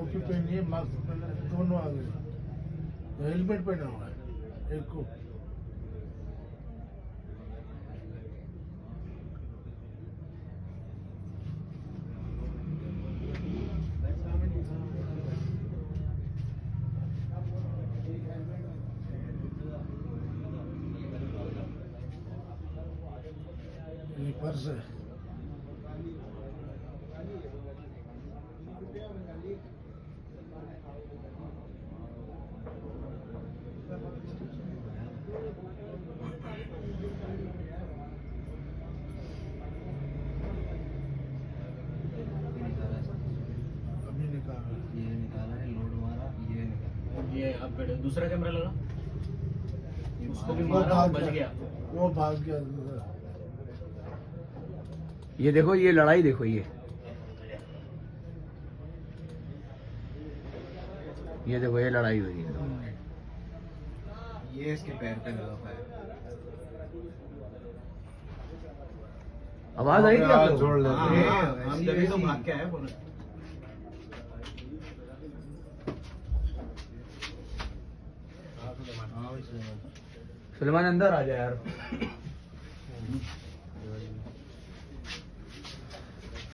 टोपी पहनी है, मास्क पहना है, दोनों आ गए। हेलमेट पहना हुआ है एक को। ये पर्स है। अभी निकाला, ये निकाला है, लोड मारा, ये निकाला। ये अपग्रेड है। दूसरा कैमरा लगा, उसको भी वो मारा और भाग बच गया, गया। वो भाग गया। ये देखो, ये लड़ाई देखो, ये देखो, ये लड़ाई हुई है। ये इसके पैर पे लगा पाया। आवाज आई थी आप लोगों जोड़ को? लेते हाँ, हैं। हाँ, हम तभी तो भाग के आए बोले। सलमान अंदर आ जा यार।